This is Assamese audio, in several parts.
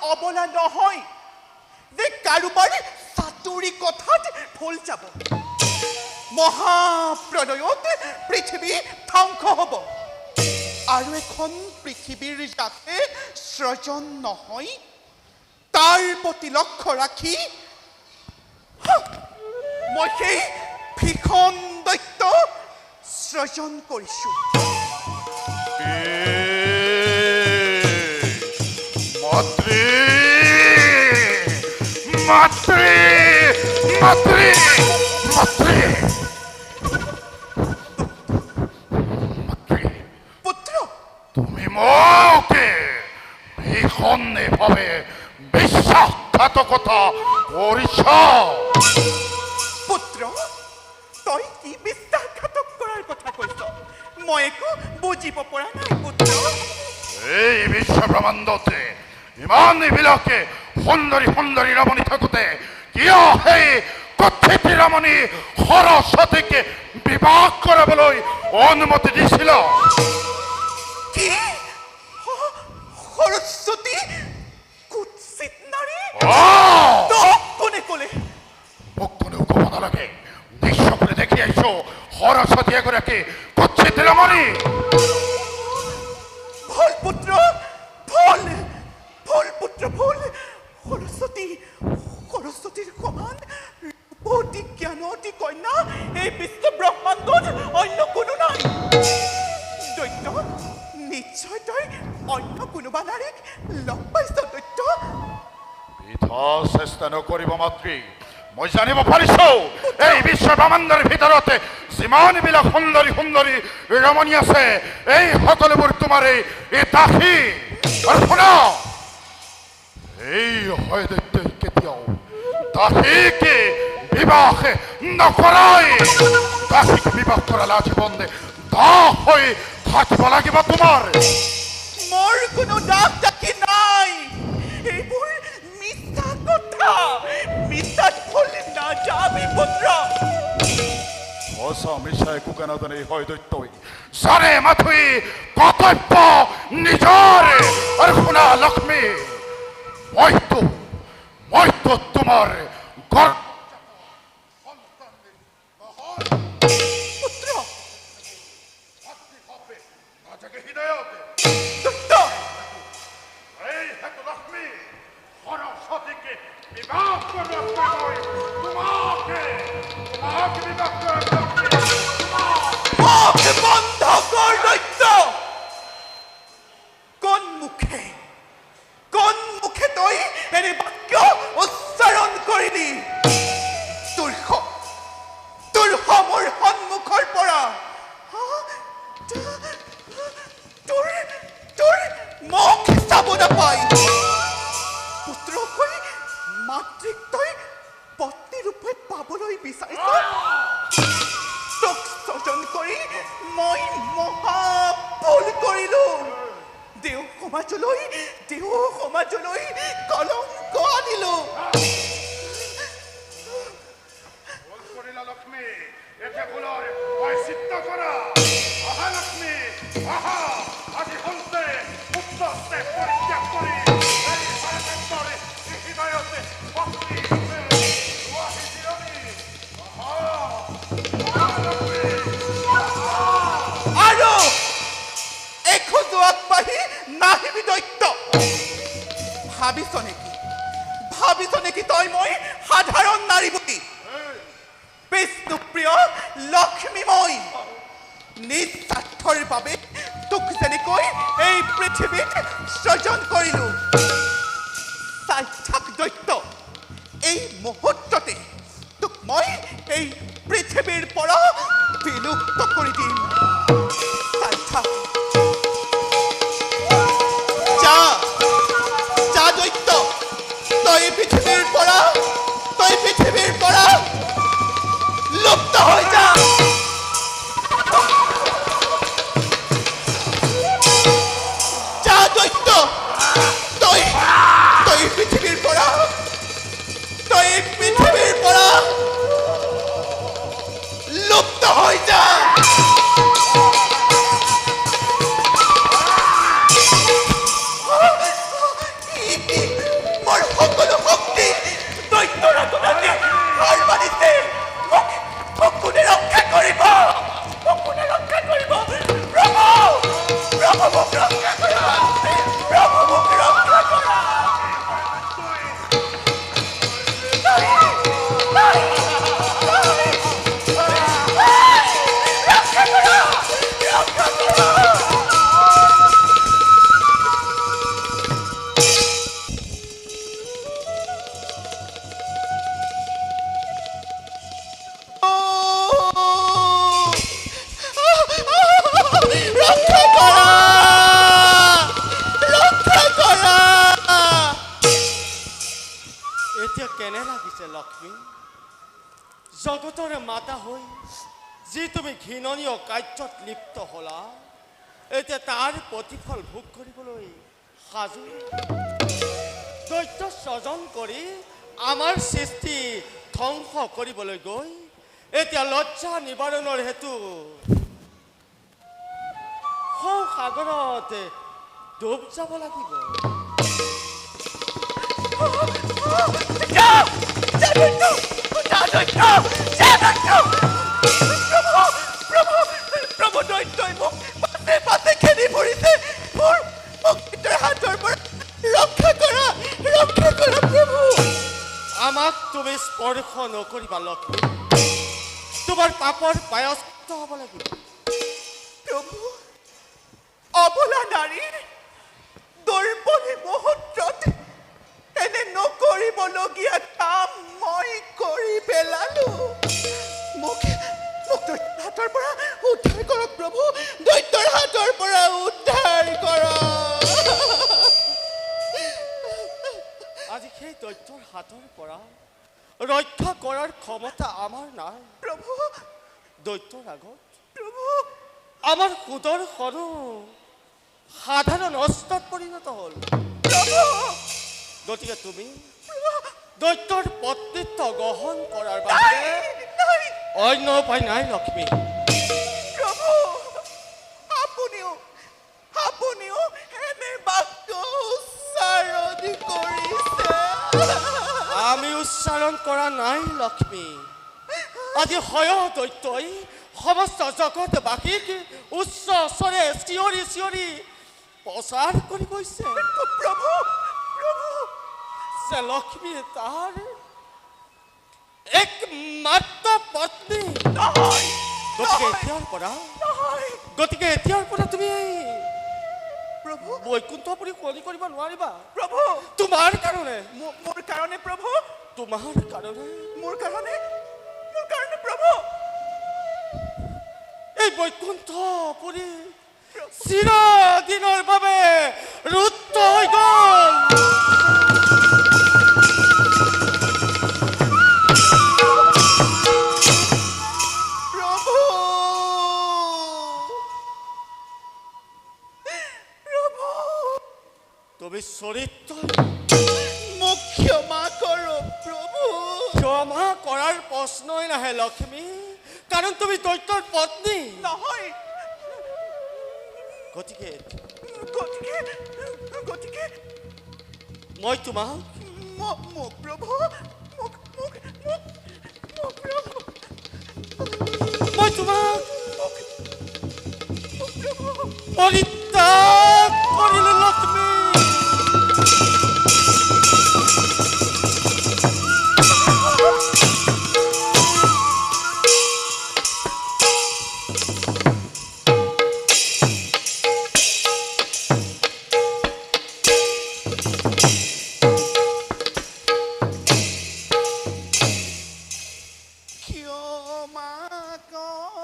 অবলা নহয় যে কাৰোবাৰ চাতুৰি কথাত ভুল যাব মহাপ্ৰলয়ত পৃথিৱী ধ্বংস হ'ব আৰু এখন পৃথিৱীৰ যাতে সৃজন নহয় তাৰ প্ৰতি লক্ষ্য ৰাখি মই সেই ভীষণ দৈত্য সৃজন কৰিছোঁ মাতৃ মাতৃ মাতৃ মাতৃ পুত্ৰ তুমি মোকে ভীষণভাৱে বিশ্বাসঘাতকতা কৰিছ পুত্ৰ তই কি বিশ্বাসঘাতক কৰাৰ কথা কৈছ মই একো বুজিব পৰা নাই পুত্ৰ এই বিশ্ব ব্ৰহ্মাণ্ডতে ইমান বিলাকে সুন্দৰী সুন্দৰী ৰমণী থাকোঁতে কিয় সেই কথিত ৰমণী সৰস্বতীকে বিবাহ কৰাবলৈ অনুমতি দিছিল কি সৰস্বতী কুৎসিত নাৰী তোক কোনে ক'লে মোক কোনেও ক'ব নালাগে দৃশ্যবোৰ দেখি আহিছো সৰস্বতী এগৰাকী কথিত ৰমণী ভুল পুত্ৰ ভুল ভুল পুত্ৰ ভুল সৰস্বতীৰ সমান ৰূপৱতী জ্ঞানৱতী কন্যা এই বিশ্ব ব্ৰহ্মাণ্ডত অন্য কোনো নাই দৈত্য নিশ্চয় তই অন্য কোনোবা নাৰীক লগ পাইছ দৈত্য বৃথা চেষ্টা নকৰিব মাতৃ মই জানিব পাৰিছো এই বিশ্ব ব্ৰহ্মাণ্ডৰ ভিতৰতে যিমানবিলাক সুন্দৰী সুন্দৰী ৰমণী আছে এই সকলোবোৰ তোমাৰ এই দাসী আৰু শুনা এই হয় দৈত্যই কেতিয়াও দাসীকে বিবাহ নকৰাই দাসীকে বিবাহ কৰালে জীৱনে দাস হৈ থাকিব লাগিব তোমাৰ মোৰ কোনো দাস দাসী নাই এইবোৰ মিছা কথা মিছাত ভুলি নাযাবি পুত্ৰ সঁচা মিছা একো নাজানে হয় দৈত্যই জানে মাথুই কৰ্তব্য নিজৰ আৰু শুনা লক্ষ্মী মইতো তোমাৰ পুত্ৰ লক্ষ্মী সৰস্বতীকে বিবাহ তোমাকে বিবাহ বন্ধ কৰ দৈত্য কোন মুখে তই এনে বাক্য উচ্চাৰণ কৰিলি তোৰ মোৰ সন্মুখৰ পৰা তোৰ মুখ চাব নাপায় পুত্ৰকৈ মাতৃক তই পত্নী ৰূপে পাবলৈ বিচাৰিছ তোক স্বজন কৰি মই মহা ভুল কৰিলো দেও সমাজলৈ কলংক আনিলো লক্ষ্মী এতিয়া ভুলৰ চিত্ত কৰা অহা লক্ষ্মী অহা আজি হলতে উত্তৰতে পৰিত্যাগ কৰি হৃদয়তে ভক্তি আৰু এখোজ আগবাঢ়ি নাহিবি দৈত্য ভাবিছ নেকি তই মই সাধাৰণ নাৰী বুলি বিষ্ণুপ্ৰিয় লক্ষ্মী মই নিজ স্বাৰ্থৰ বাবে তোক যেনেকৈ এই পৃথিৱীত সৃজন কৰিলো চাই দৈত্য এই মুহূৰ্ততে তোক মই এই পৃথিৱীৰ পৰা বিলুপ্ত কৰি দিম যা দৈত্য তই পৃথিৱীৰ পৰা লুপ্ত হৈ যা দৈত্য তই কেনে লাগিছে লক্ষ্মী? জগতৰে মাতা হৈ যি তুমি ঘৃণনীয় কাৰ্যত লিপ্ত হলা, এতিয়া তাৰ প্ৰতিফল ভোগ কৰিবলৈ সাজু। দৈত্য স্বজন কৰি আমাৰ সৃষ্টি ধ্বংস কৰিবলৈ গৈ এতিয়া লজ্জা নিবাৰণৰ হেতু সাগৰত ডুব যাব লাগিব। প্ৰভু দৈত্যই মোক পাতে পাতে খেদি ফুৰিছে। মোৰ হাতৰ পৰা ৰক্ষা কৰা প্ৰভু। আমাক তুমি স্পৰ্শ নকৰিবা লক্ষ্মী, তোমাৰ পাপৰ প্ৰায়শ্চিত্ত হ'ব লাগিব। প্ৰভু, অবলা নাৰীৰ দুৰ্বলী মুহূৰ্তত এনে নকৰিবলগীয়া কাম মই কৰি পেলালো। মোক দৈত্যৰ হাতৰ পৰা উদ্ধাৰ কৰক প্ৰভু, দৈত্যৰ হাতৰ পৰা উদ্ধাৰ কৰক। আজি সেই দৈত্যৰ হাতৰ পৰা ৰক্ষা কৰাৰ ক্ষমতা আমাৰ নাই প্ৰভু। দৈত্যৰ আগত প্ৰভু, আমাৰ সুদৰ্শনো সাধাৰণ অস্ত্ৰত পৰিণত হ'ল। প্ৰভু, গতিকে তুমি দৈত্যৰ পত্নীত্ব গ্ৰহণ কৰাৰ নাই, বাবে নাই, অন্য উপায় নাই লক্ষ্মী। প্ৰভু, আপুনিও এনে বাক্য উচ্চাৰণ কৰিছে। আমি উচ্চাৰণ কৰা নাই লক্ষ্মী। আজি হয় দৈত্যই সমস্ত জগতবাসীক উচ্চ স্বৰে চিঞৰি চিঞৰি প্ৰচাৰ কৰি গৈছে প্ৰভু, যে লক্ষ্মী তাৰ একমাত্ৰ পত্নী। নহয়, গতিকে এতিয়াৰ পৰা তুমি প্ৰভু, বৈকুণ্ঠপুৰী সলনি কৰিব নোৱাৰিবা। প্ৰভু, তোমাৰ কাৰণে, মোৰ কাৰণে প্ৰভু, তোমাৰ কাৰণে, মোৰ কাৰণে প্ৰভু, এই বৈকুণ্ঠপুৰী চিৰদিনৰ বাবে ৰুদ্ধ হৈ গ'ল। তুমি চৰিত্ৰ মোক ক্ষমা কৰক প্ৰভু। ক্ষমা কৰাৰ প্ৰশ্নই নাহে লক্ষ্মী, কাৰণ তুমি দৈত্যৰ পত্নী। নহয়, গতিকে মই তোমাক মোক প্ৰভু, প্ৰভু, মই তোমাক পৰিত্যাগ কৰিলো লক্ষ্মী। ক্ষমা কৰা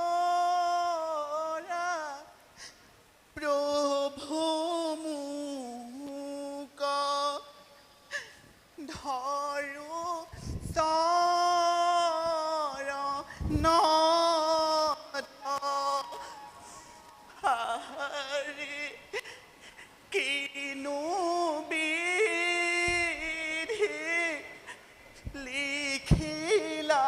প্ৰভু, মোক ধৰো চৰণত হাৰি কিনো বিধি লিখিলা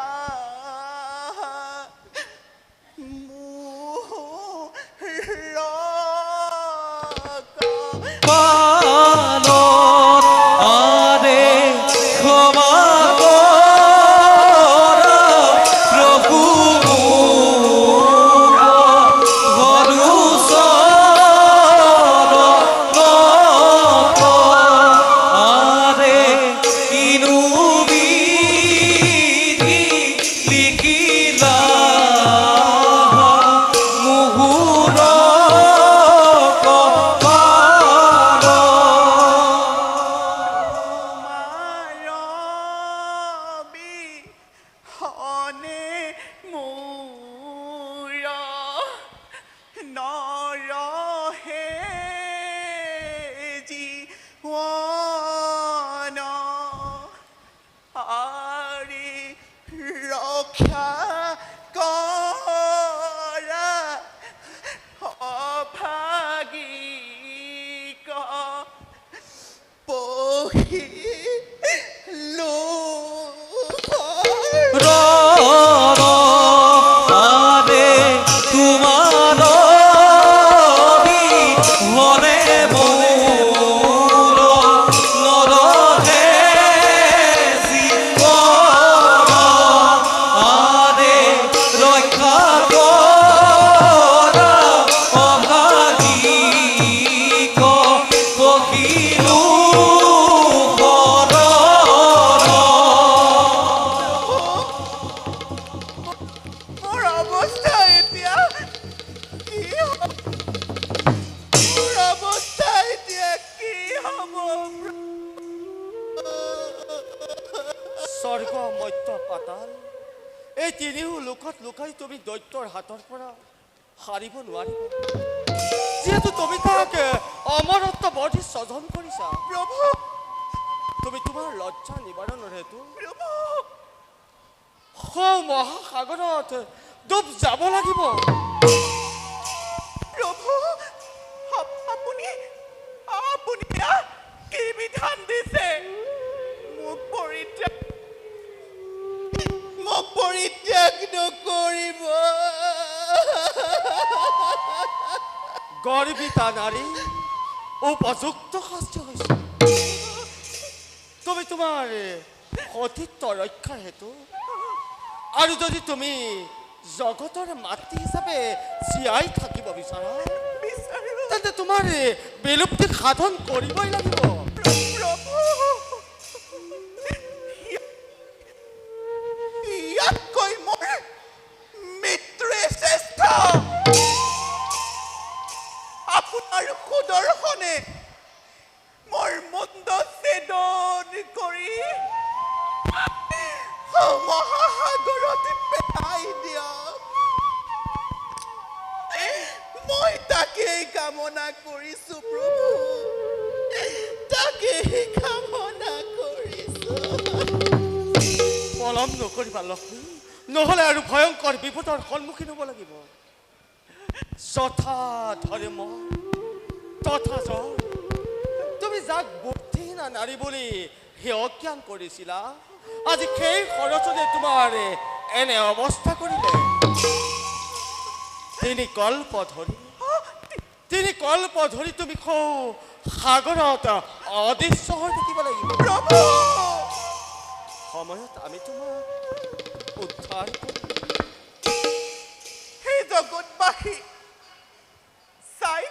পাতাল এই তিনিও লোকত লুকাই তুমি দৈত্যৰ হাতৰ পৰা হাৰিব নোৱাৰিবা যিহেতু তুমি তাকে অমৰত্ব বধি স্বজন কৰিছা প্ৰভু তুমি তোমাৰ লজ্জা নিবাৰণৰ হেতু প্ৰভু মহাসাগৰত ডুব যাব লাগিব প্ৰভু আপুনি আপুনি কি বিধান দিছে মোক পৰিত্যাগ নকৰিব গৰ্বিতা নাৰী উপযুক্ত শাস্তি হৈছে তুমি তোমাৰ সতীত্ব ৰক্ষাৰ হেতু আৰু যদি তুমি জগতৰ মাতৃ হিচাপে জীয়াই থাকিব বিচাৰা বিচাৰো তেন্তে তোমাৰ বিলুপ্তি সাধন কৰিবই লাগিব প্ৰভু ইয়াতকৈ মোৰ মৃত্যুৱে শ্ৰেষ্ঠ আপোনাৰ সুদৰ্শনে মোৰ মুণ্ড ছেদন কৰি মহাসাগৰত পেলাই দিয়ক মই তাকেই কামনা কৰিছো প্ৰভু তাকেই কামনা কৰিছো পলম নকৰিবা লক্ষ্মী নহ'লে আৰু ভয়ংকৰ বিপদৰ সন্মুখীন হ'ব লাগিব যথা ধৰ্ম তথা জয় তুমি যাক বুদ্ধিহীনা নাৰী বুলি হেয় জ্ঞান কৰিছিলা আজি সেই খৰচতে তোমাৰ এনে অৱস্থা কৰিলে তিনি কল্প ধৰি তুমি সাগৰত অদৃশ্য হৈ থাকিব লাগিব প্ৰভু সময়ত আমি তোমাক উদ্ধাৰ কৰিম হে জগতবাসী চাই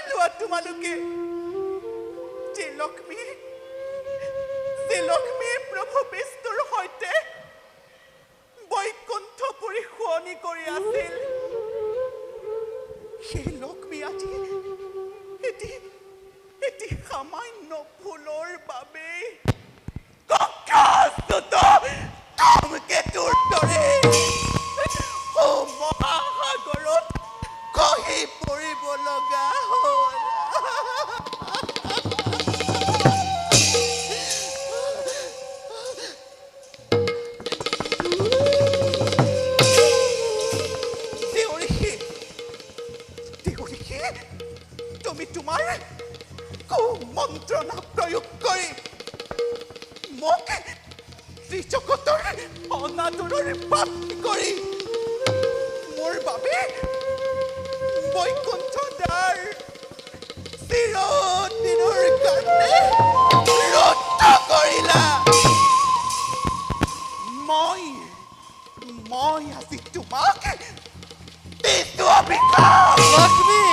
লোৱা তোমালোকে যে লক্ষ্মী প্ৰভু বিষ্ণুৰ সৈতে বৈকুণ্ঠপুৰী শুৱনি কৰি আছিল সেই লক্ষ্মী আজি এটি সামান্য ভুলৰ বাবে ধূমকেতুৰ দৰে মহাসাগৰত খহি পৰিব লগা হ'ল তুমি তোমাৰ কুমন্ত্ৰণা প্ৰয়োগ কৰি মোক ত্ৰিজগতৰ অনাদৰৰ প্ৰাপ্তি কৰি মোৰ বাবে বৈকুণ্ঠ দ্বাৰ চিৰদিনৰ কাৰণে ৰুদ্ধ কৰিলা মই আজি তোমাক দিছো অভিশাপ লক্ষ্মী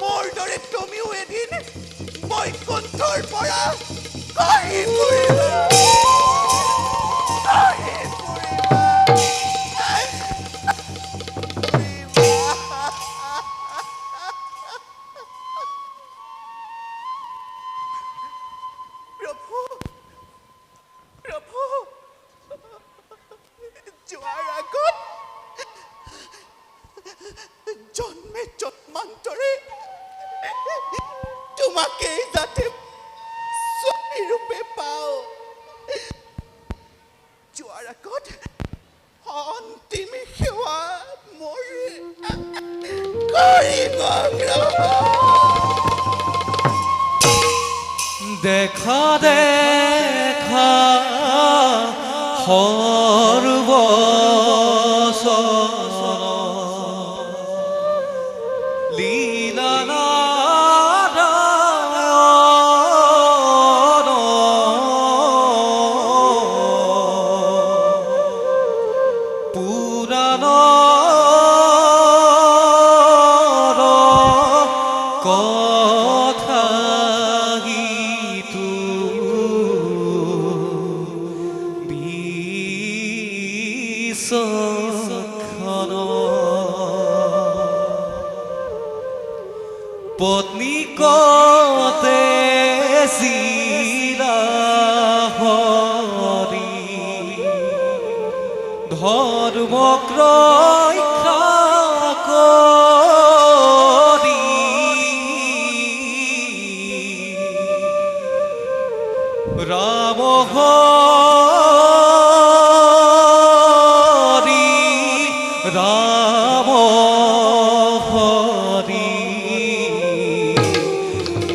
মোৰ দৰে তুমিও এদিন বৈকুণ্ঠৰ পৰা খহি পৰিবা প্ৰভু যোৱাৰ আগত জন্মে জন্মান্তৰে তোমাকেই যাতে স্বামী ৰূপে পাওঁ যোৱাৰ আগত অন্তিম সেৱা মোৰ কৰিব দেখা দেখা সৰ্বসন লীলা নাৰায়ণ পুৰাণ কথা গীতু বিশ্বখন পত্নী কতে ধৰ্মক ৰক্ষা কৰি ৰাম হৰি ৰাম হৰি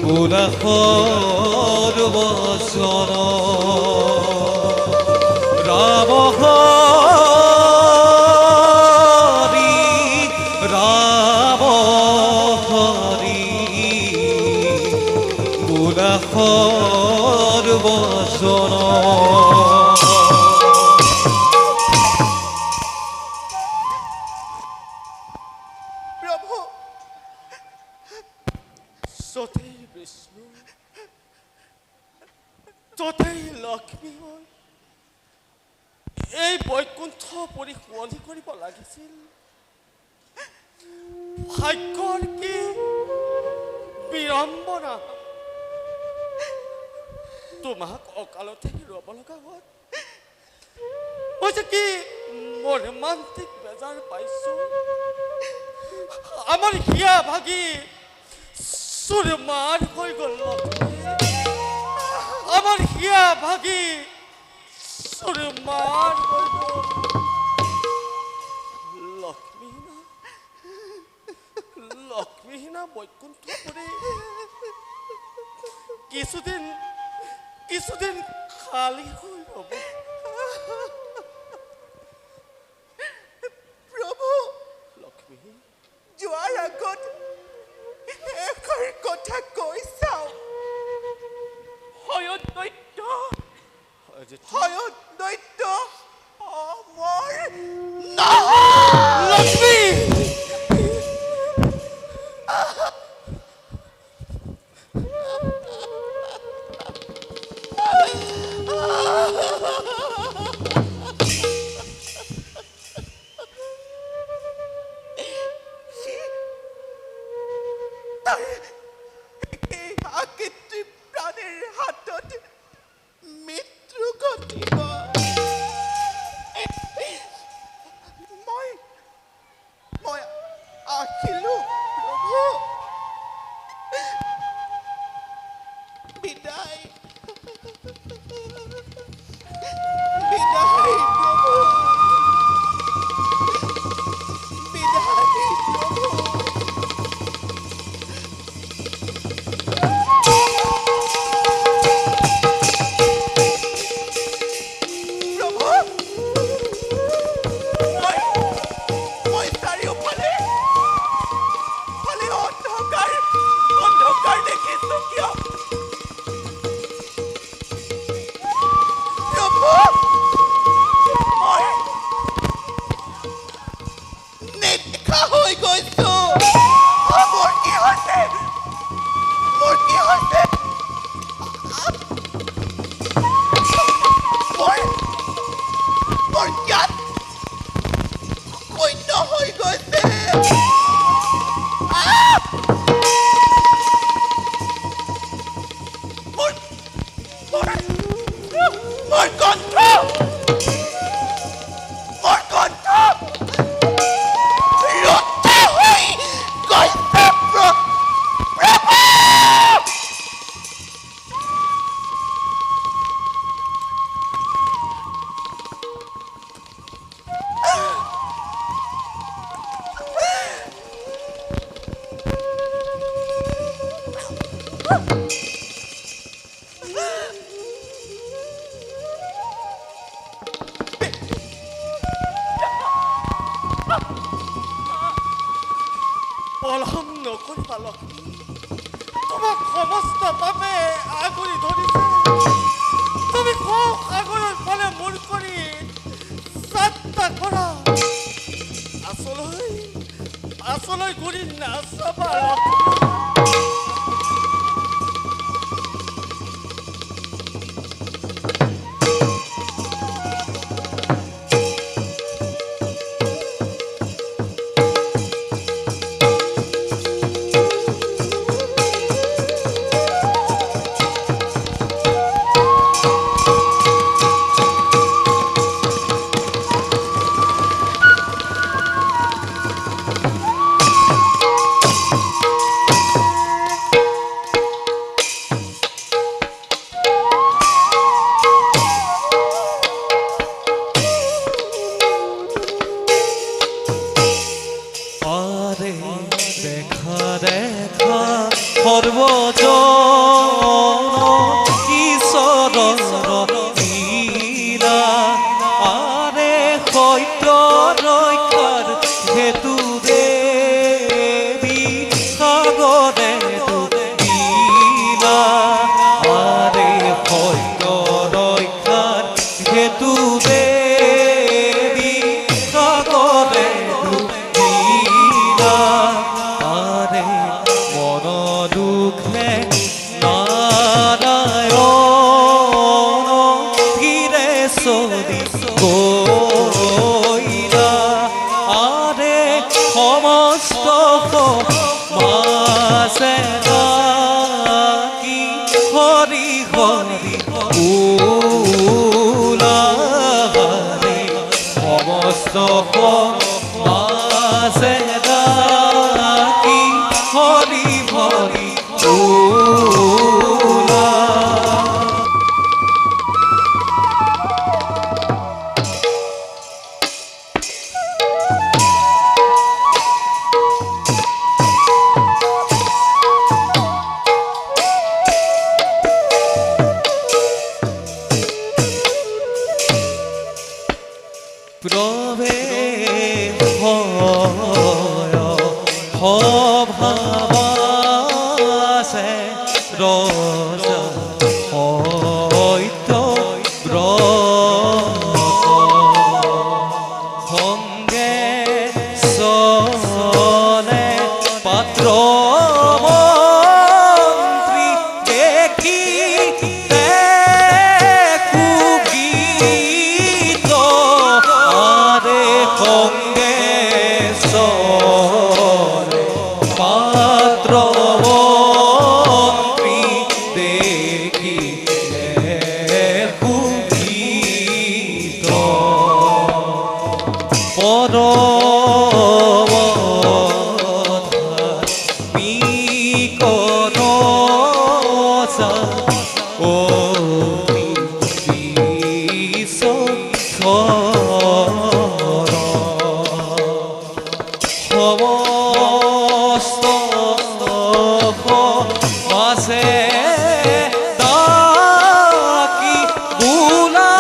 পুনঃৰ বচন ৰাম হৰি ৰাম হৰি পুনঃৰ বচন প্ৰভু য'তেই বিষ্ণু ত'তেই লক্ষ্মী হয় এই বৈকুণ্ঠ পৰি শুৱনি কৰিব লাগিছিল ভাগ্যৰ কি বিড়ম্বনা তোমাক অকালতে ৰ'ব লগা হ'ল মই যে কি মৰ্মান্তিক বেজাৰ পাইছো আমাৰ হিয়া ভাগি চুৰমাৰ হৈ গ'ল লক্ষ্মী আমাৰ হিয়া ভাগি সুৰমাৰ হৈ গ'ল লক্ষ্মীহীনা বৈকুণ্ঠ পৰি কিছুদিন খালী হৈ ৰ'ব প্ৰভু লক্ষ্মী যোৱাৰ আগত এষাৰ কথা কৈ চাওঁ হয়দৈত্য অমৰ নহয় লক্ষ্মী এই আকৃতি প্ৰাণীৰ হাতত মৃত্যু ঘটিব মই আহিলোঁ প্ৰভু বিদায় বিদায় প্ৰভু বিদায় প্ৰভু মই চাৰিওফালে অন্ধকাৰ দেখিছো কিয় প্ৰভু মই নেদেখা হৈ গৈছো মোৰ কি হৈছে মোৰ জ্ঞান শূন্য হৈ গৈছে মোৰ কণ্ঠ ৰুদ্ধ হৈ গৈছে প্ৰভু পলম নকৰিবা লক্ষ্মী তোমাক সমস্ত পাপে আগুৰি ধৰিছে তুমি সাগৰৰ ফালে মূৰ কৰি যাত্ৰা কৰা আচলৈ ঘূৰি নাচাবা সৰ্বজন ঈশ্বৰৰ লীলা আৰে সত্য ৰক্ষাৰ হেতু দেৱী সাগৰে লীলা আৰে সত্য ৰক্ষাৰ হেতু দেৱী সাগৰে লীলা আৰে মন দুখে নাৰায়ণ ধীৰে চলি গইলা আৰে সমস্ত মাছে ডাকি হৰি হৰি ওলালে সমস্ত মাছে ডাকি হৰি হৰি ওলা প্রভে ভাবাসে রজা হয়তো সঙ্গে সনে পাত্র মন্ত্রী দেখি কুগীত আরে সঙ্গে সনে পাত্র মন্ত্রী দেখি কুগীত সমস্ত মাসে ডাকি বুলালা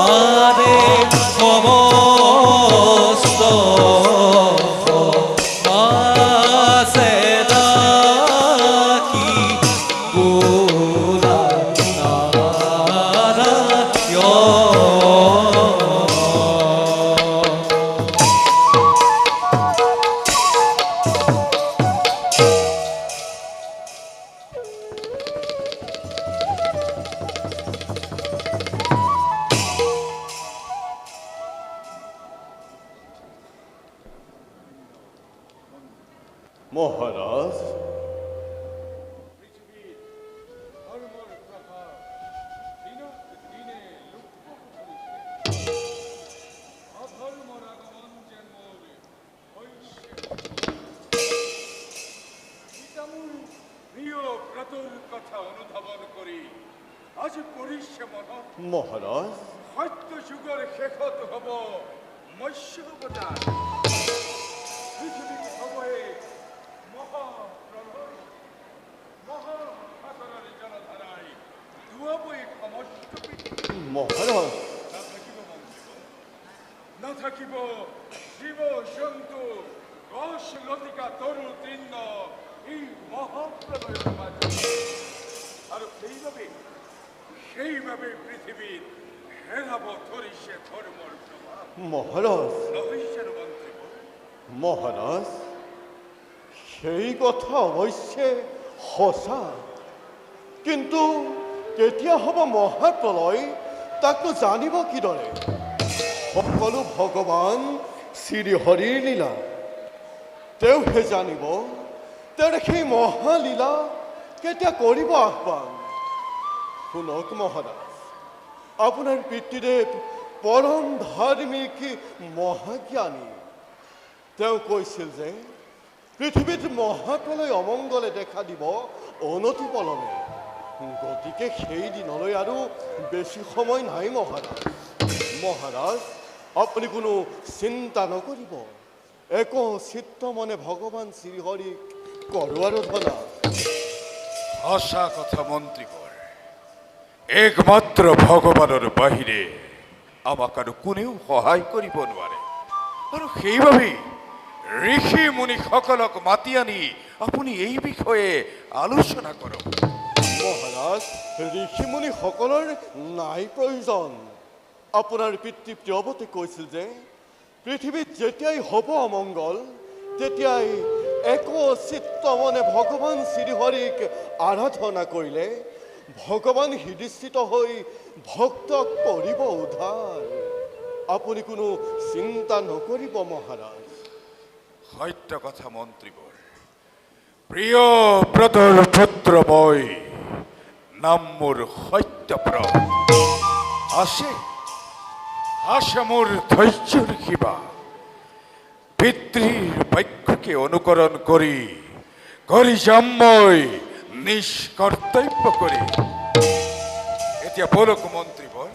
আরে সমস্ত মাসে ডাকি মহারাজ প্রিয় ব্রতর কথা অনুধাবন করি আজ পরিষ্য মন মহারাজ সত্য যুগৰ শেষত হব মৎস্য অৱতাৰ পৃথিৱীত হবয়ে মহাপ্ৰলয় মহাসাগৰৰ জলধাৰাই ধুৱাবই সমস্ত পৃথিৱী মহাৰাজ নাথাকিব জীৱ জন্তু গছ লতিকা তৰু তৃণ এই মহাপ্ৰলয়ৰ মাজত আৰু সেইভাবে পৃথিৱীত হেৰাব ধৰিছে ধৰ্মৰ প্ৰভাৱ মহাৰাজ নহৈছে মন্ত্ৰী মহাৰাজ সেই কথা অৱশ্যে সঁচা কিন্তু কেতিয়া হ'ব মহাপ্ৰলয় তাকো জানিব কিদৰে সকলো ভগৱান শ্ৰী হৰিৰ লীলা তেওঁহে জানিব তেওঁৰ সেই মহালীলা কেতিয়া কৰিব আহ্বান শুনক মহাৰাজ আপোনাৰ পিতৃদেৱ পৰম ধাৰ্মিক মহাজ্ঞানী তেওঁ কৈছিল যে পৃথিৱীত মহাপ্ৰলয় অমংগলে দেখা দিব অনতি পলমে গতিকে সেই দিনলৈ আৰু বেছি সময় নাই মহাৰাজ আপুনি কোনো চিন্তা নকৰিব এক চিত্ত মনে ভগৱান শ্ৰীহৰিক কৰো আৰাধনা সঁচা কথা মন্ত্ৰীকৰ একমাত্ৰ ভগৱানৰ বাহিৰে আমাক আৰু কোনেও সহায় কৰিব নোৱাৰে আৰু সেইবাবে ঋষি মুনিসকলক মাতি আনি আপুনি এই বিষয়ে আলোচনা কৰক মহাৰাজ ঋষিমুনিসকলৰ নাই প্ৰয়োজন আপোনাৰ পিতৃ প্ৰিয়ৱতে কৈছিল যে পৃথিৱীত যেতিয়াই হ'ব অমংগল তেতিয়াই এক চিত্ত মনে ভগৱান শ্ৰীহৰিক আৰাধনা কৰিলে ভগৱান হৃদিস্থিত হৈ ভক্তক কৰিব উদ্ধাৰ আপুনি কোনো চিন্তা নকৰিব মহাৰাজ সত্য কথা মন্ত্ৰীবৰ প্ৰিয় ব্ৰতৰ পুত্ৰ মই নাম মোৰ সত্যব্ৰত আছে মোৰ ধৈৰ্যৰ কিবা পিতৃৰ বাক্যকে অনুকৰণ কৰি যাম মই নিষ্কৰ্তব্য কৰি এতিয়া বলক মন্ত্ৰীবৰ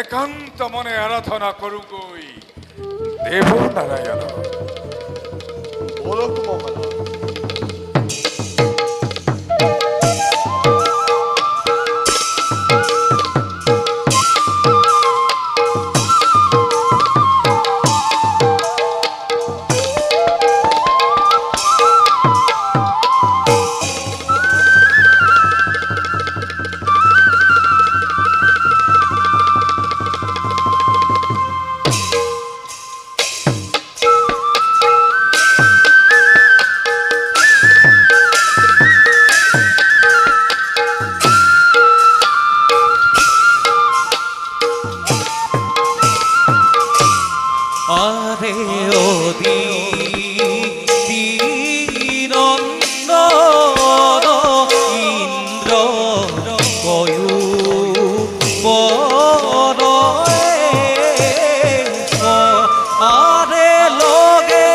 একান্ত মনে আৰাধনা কৰোগৈ দেৱনাৰায়ণৰ বলক মহাৰাজ আরে ও দীনন্দন ইন্দ্র কয়ু বরয়ে আরে লগে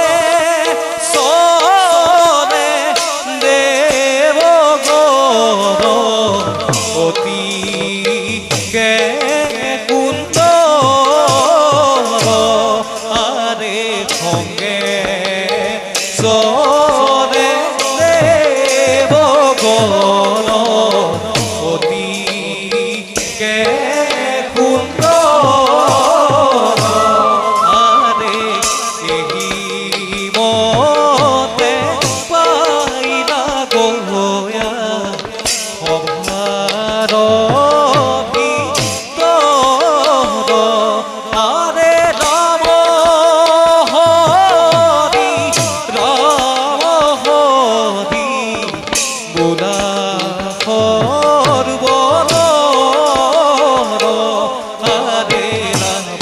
সরে দেবগণ অতি কে কুন্দ আরে সঙ্গে সরে দেবগণ অতি কে কুন্দ আরে এই মতে পাইলা গয়া সভার আরে রাম হরি বুলা সর্বর আরে রাম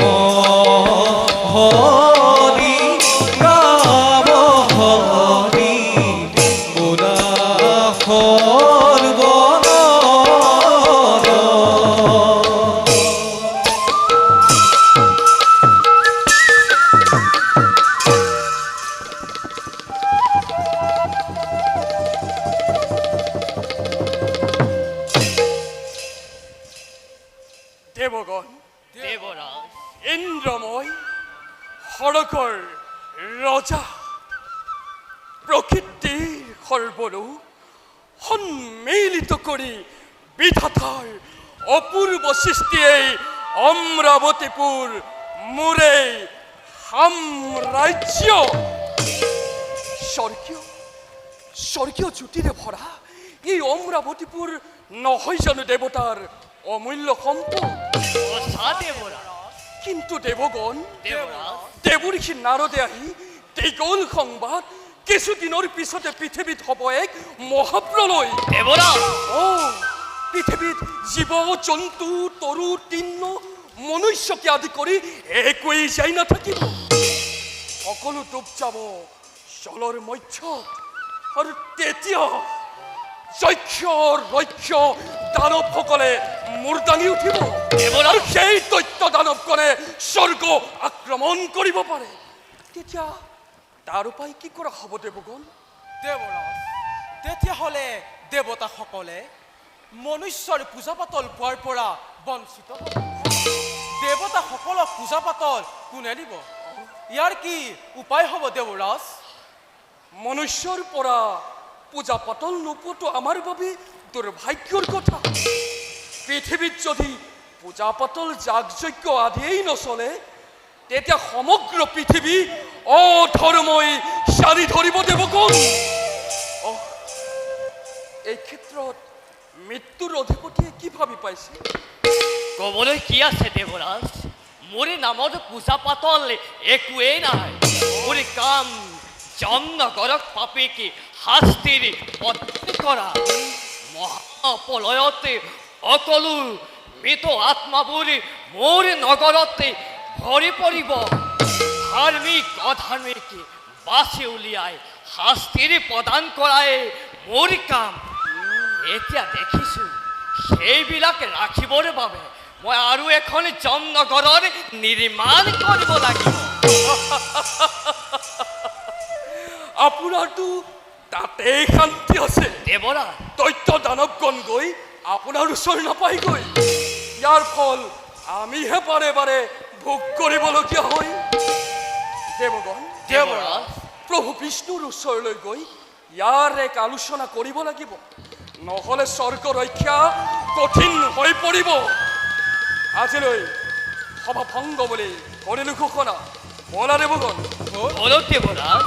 হরি বুলা সর্বর দেবগণ ইন্দ্ৰময় সৰগৰ ৰজা প্ৰকৃতিৰ সৰ্বৰূপ সন্মিলিত কৰি বিধাতাৰ অপূৰ্ব সৃষ্টিয়ে অমৰাৱতীপুৰ মোৰে সাম্ৰাজ্য স্বৰ্গীয় জ্যোতিৰে ভৰা এই অমৰাৱতীপুৰ নহয় জানো দেৱতাৰ অমূল্য সম্পদ কিন্তু দেৱগণ দেৱঋষি নাৰদে আহি এই গ'ল সংবাদ কিছুদিনৰ পিছতে পৃথিৱীত হ'ব এক মহাপ্ৰলয় পৃথিৱীত জীৱ জন্তু তৰু তৃণ মনুষ্যকে আদি কৰি একোৱেই যাই নাথাকিব সকলো ডুব যাব জলৰ মধ্যত আৰু তেতিয়া যক্ষ ৰক্ষ দানৱসকলে মূৰ দাঙি উঠিব আৰু সেই দৈত্য দানৱগণে স্বৰ্গ আক্ৰমণ কৰিব পাৰে তেতিয়া তাৰ উপায় কি কৰা হ'ব দেৱগণ দেৱৰাজ তেতিয়াহ'লে দেৱতাসকলে মনুষ্যৰ পূজা পাতল পোৱাৰ পৰা বঞ্চিত হ'ব। দেৱতাসকলক পূজা পাতল কোনে দিব? ইয়াৰ কি উপায় হ'ব দেৱৰাজ? মনুষ্যৰ পৰা পূজা পাতল নোপোৱাটো আমাৰ বাবে দুৰ্ভাগ্যৰ কথা। পৃথিৱীত যদি পূজা পাতল যাগযজ্ঞ আদিয়েই নচলে, তেতিয়া সমগ্ৰ পৃথিৱী অধৰ্মই চালি ধৰিব দেৱগণ। এই ক্ষেত্ৰত মৃত্যুৰ অধিপতিয়ে কি ভাবি পাইছে? ক'বলৈ কি আছে দেৱৰাজ? মোৰ নামত পূজা পাতল একোৱেই নাই। মোৰ কাম জমনগৰক পাপীকে শাস্তিৰ পত্নী কৰা। মহাপ্ৰলয়তে সকলো মৃত আত্মাবোৰ মোৰ নগৰতে ভৰি পৰিব। ধাৰ্মিক অধাৰ্মিক বাছি উলিয়াই শাস্তিৰ প্ৰদান কৰাই মোৰ কাম। এতিয়া দেখিছোঁ সেইবিলাক ৰাখিবৰ বাবে মই আৰু এখন জমনগৰৰ নিৰ্মাণ কৰিব লাগিব। আপোনাৰতো তাতেই শান্তি আছে। দেৱৰাজ, দৈত্য দানৱগণ গৈ আপোনাৰ ওচৰ নাপায়গৈ। ইয়াৰ ফল আমিহে বাৰে বাৰে ভোগ কৰিবলগীয়া হয়। দেৱগণ, দেৱৰাজ, প্ৰভু বিষ্ণুৰ ওচৰলৈ গৈ ইয়াৰ এক আলোচনা কৰিব লাগিব, নহ'লে স্বৰ্গ ৰক্ষা কঠিন হৈ পৰিব। আজিলৈ সভা ভংগ বুলি কৰিলো ঘোষণা। বলা দেৱগণ। বলো দেৱৰাজ।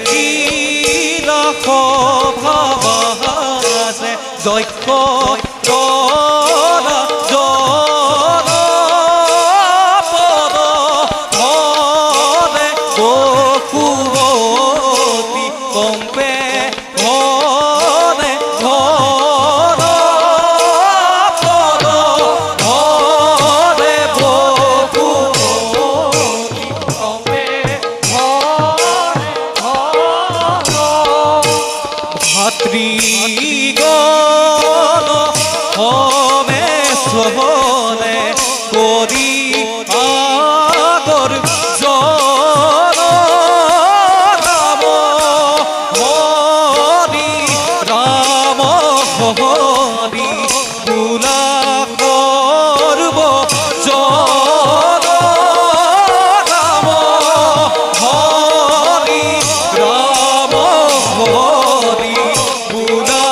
প্ৰৱেশিল সভাবাসে দক্ষ ভাতৃগণ সমেশ্বনে কৰি আগৰ জন ৰাম হৰি ৰাম হৰি বোলা সৰ্ব জন ৰাম হৰি ৰাম হৰি বোলা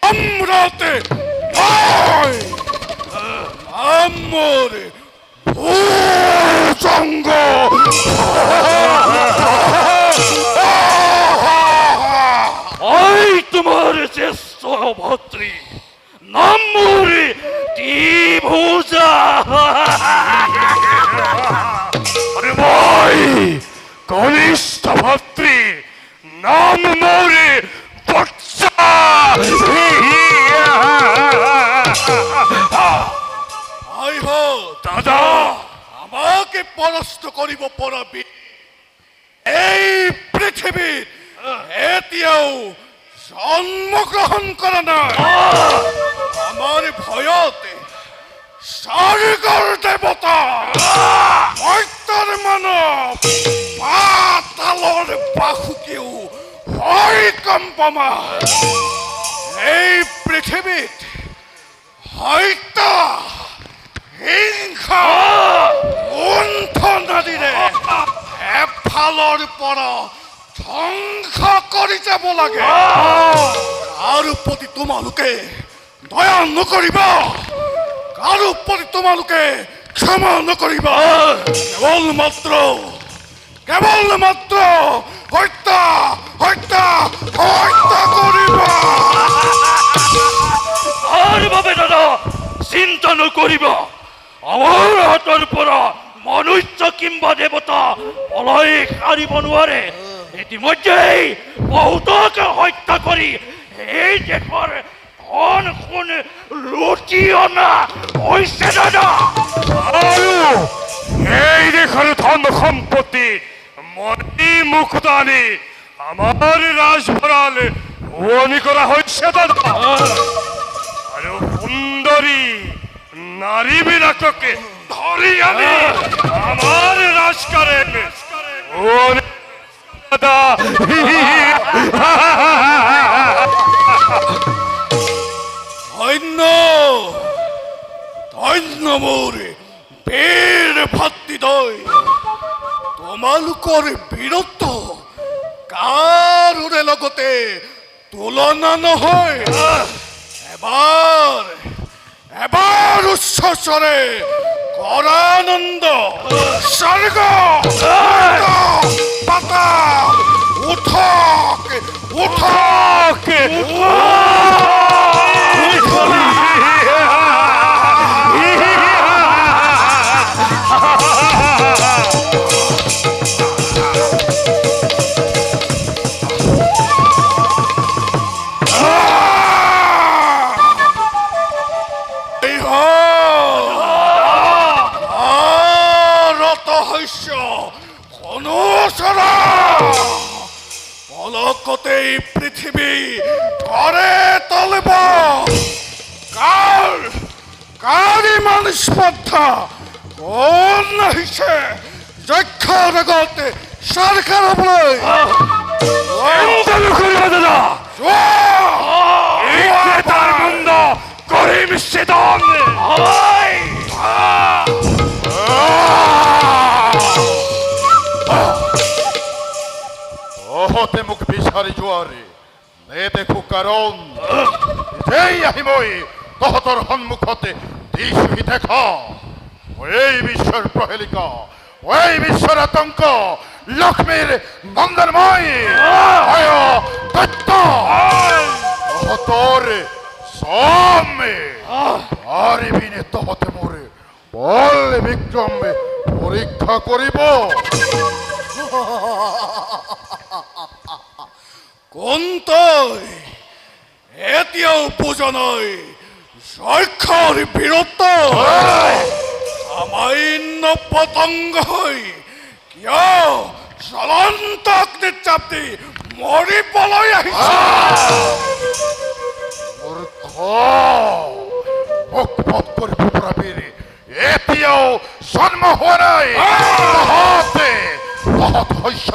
সম্রাটে ভয় আমার ভূজঙ্গ ওই তোমার জ্যেষ্ঠ ভাতৃ নামর দ্বিভুজা আরে ভাই কনিষ্ঠ ভাতৃ নাম মোরে দাদা আমাকে পরাস্ত করিব পরাবি এই পৃথিবীর এতিয়াও জন্মগ্রহণ করা নাই আমার ভয়তে স্বর্গর দেবতা মর্ত্যর মানব পাতালর বাহুকেও ভয় কম্পমান এই পৃথিবীত হয়তো হিংসা গুণ্ঠ নদীৰে এফালৰ পৰা ধ্বংস কৰি যাব লাগে কাৰো প্ৰতি তোমালোকে দয়া নকৰিবা, কাৰো প্ৰতি তোমালোকে ক্ষমা নকৰিবা। কেৱল মাত্ৰ হত্যা হত্যা হত্যা কৰিবা। আৰ বাবে দাদা চিন্তা নকৰিব, আমাৰ হাতৰ পৰা মনুষ্য কিংবা দেৱতা পলাই সাৰিব নোৱাৰে। ইতিমধ্যেই বহুতকে হত্যা কৰি এই দেশৰ ধন সোণ লুটি অনা হৈছে দাদা। আৰু এই দেশৰ ধন সম্পত্তি মণি মুকুত আনি আমাৰ ৰাজভঁৰাল শুৱনি কৰা হৈছে দাদা। আৰু সুন্দৰী নাৰীবিলাককে ধৰি আনি আমাৰ ৰাজকাৰেণ দাদা। ধন্য ধন্য মোৰ বীৰ ভাতৃদ্বয়, তোমালোকৰ বীৰত্ব কাৰোৰে লগতে তুলনা নহয়। এবাৰ উচ্চ স্বৰে কৰানন্দ স্বৰ্গ পাতা উঠক উঠক। অলকতে পৃথিৱী ঘৰে তলিব। কাৰ ইমান স্পৰ্ধা? কোন আহিছে যক্ষৰ আগতে চৰকাৰ হ'বলৈ? দাদা তাৰ বন্ধ কৰিম ছেদন। তহঁতে মোক বিচাৰি যোৱাৰে নেদেখো কাৰণ যেই আহি মই তহঁতৰ সন্মুখতে দিছোহি দেখা। এই বিশ্বৰ প্ৰহেলিকা, এই বিশ্বৰ আতংক, লক্ষ্মীৰ নন্দনময় তহঁতৰ সামনে পাৰিবিনে তহঁতে মোৰ বল বিক্ৰম পৰীক্ষা কৰিব? কোন তই? এতিয়াও বুজা নাই যক্ষৰ বীৰত্ব? সামান্য পতংগ হৈ কিয় জ্বলন্ত অগ্নিত চাপ দি মৰিবলৈ আহিছে? মুখ বন্ধ কৰিব পাৰিবি? এতিয়াও জন্ম হোৱা নাই। তহঁত হৈছ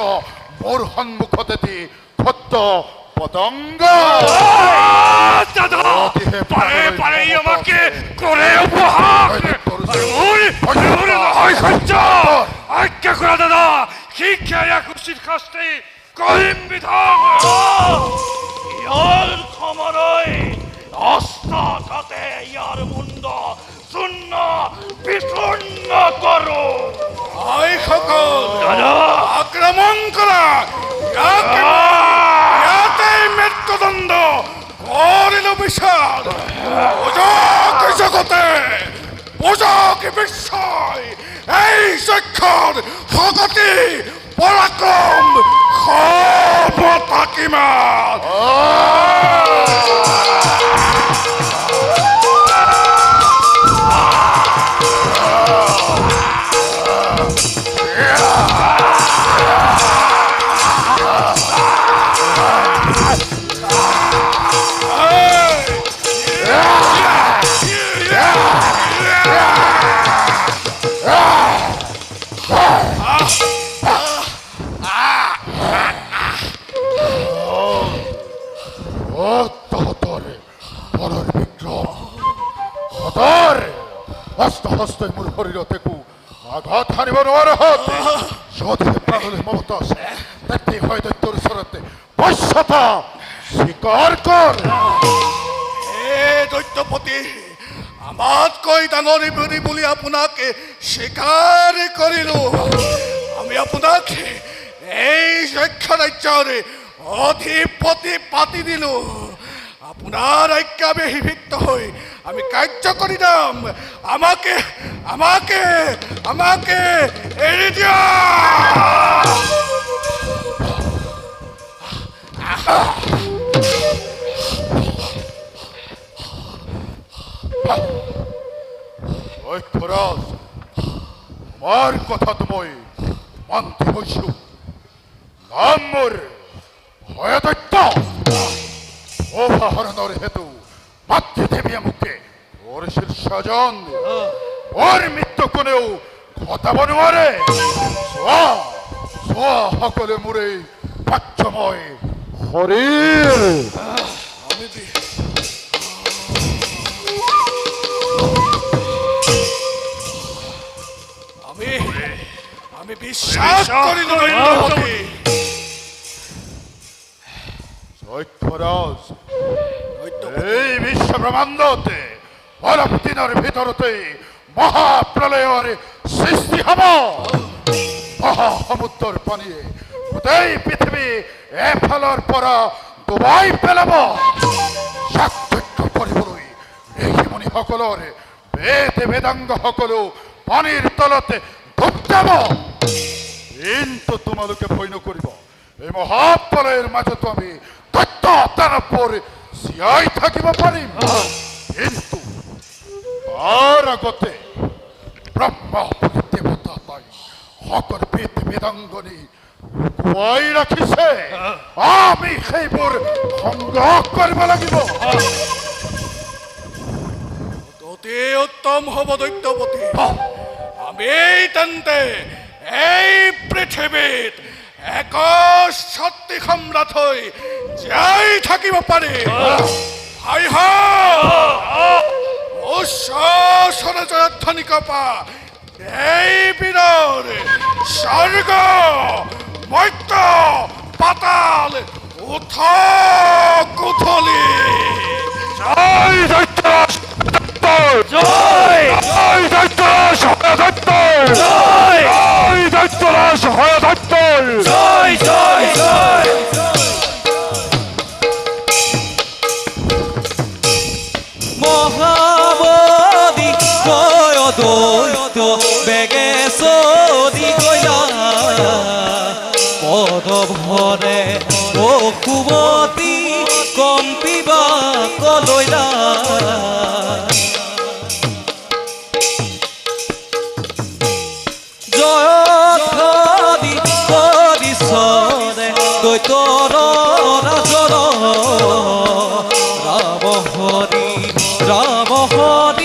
মোৰ সন্মুখতে দি ক্ষুদ্ৰ পতংগ। পাৰে পাৰে আমাকে কৰে উপহাস। নহয় সহ্য। আজ্ঞা কৰা দাদা, শিক্ষা ইয়াক উচিত শাস্তি কৰিম বিধান। ইয়াৰ ক্ষমতাই অস্ত্ৰতে ইয়াৰ মুণ্ড চূৰ্ণ বিচূৰ্ণ কৰো। আক্ৰমণ কৰা, ইয়াতে মৃত্যুদণ্ড কৰিলো বিচাৰ। জগতে বুজক বিশ্বই এই যক্ষৰ শক্তি পৰাক্ৰম ক্ষমতা কিমান। হস্তে মোৰ শৰীৰত একো আঘাত হানিব নোৱাৰা হত। যদিহে প্ৰাণলৈ মমতা আছে তেন্তে হয় দৈত্যৰ ওচৰতে বশ্যতা স্বীকাৰ কৰ হে দৈত্যপতি আমাতকৈ ডাঙৰ ইবনী বুলি আপোনাক স্বীকাৰ কৰিলো আমি আপোনাক এই যক্ষ ৰাজ্যৰ অধিপতি পাতি দিলো আপোনাৰ আজ্ঞাবে সিভিক্ত হৈ আমি কাৰ্য কৰি যাম আমাকে আমাকে আমাকে এৰি দিয়া দৈত্যৰাজ তোমাৰ কথাটো মই মান্তি হৈছো নাম মোৰ হয়দৈত্য অপহৰণৰ হেতু মাতৃদেৱীয়ে মোকে মোৰ শীৰ্ষজন মোৰ মৃত্যু কোনেও ঘটাব নোৱাৰে চোৱা চোৱা সকলোৱে মোৰ এই বাচ্যময় শৰীৰ আমি বিশ্বাস কৰিলো দৈত্যৰাজ এই বিশ্ব ব্ৰহ্মাণ্ডতে অলপ দিনৰ ভিতৰতে মহাপ্ৰলয়ৰ সৃষ্টি হ'ব মহাসমুদ্ৰৰ পানীয়ে গোটেই পৃথিৱী এফালৰ পৰা ডুবাই পেলাব চাকচক্য কৰিবলৈ ঋষিমুনিসকলৰ বেদ বেদাংগ সকলো পানীৰ তলতে ডুব যাব কিন্তু তোমালোকে ভয় নকৰিব এই মহাপ্ৰলয়ৰ মাজতো আমি দৈত্য দানৱবোৰ জীয়াই থাকিব পাৰিম কিন্তু তাৰ আগতে ব্ৰহ্মা দেৱতা পাই সকলো বেদ বেদাংগনি লুকুৱাই ৰাখিছে আমি সেইবোৰ সংগ্ৰহ কৰিব লাগিব অতি উত্তম হ'ব দৈত্যপতি আমি তেন্তে এই পৃথিৱীত এক সত্যি সম্ৰাট হৈ জীয়াই থাকিব পাৰিম উচ্চস্বৰে জয়ধ্বনি কপা এই বীৰৰ স্বৰ্গ মৰ্ত্য পাতাল উঠ কুথলি জয় দৈত্যৰাজ জয় জয় দৈত্যৰাজ হয়দৈত্য জয় জয় দৈত্যৰাজ হয়দৈত্য জয় জয় জয় মহাবলী জয় দৈত্য বেগে চলি গয়া পদভৰে অসুমতি কম্পিবা কলৈলা জয়ধ্বনি কৰিছৰে দৈত্যৰ ৰাজৰ ৰাম হৰি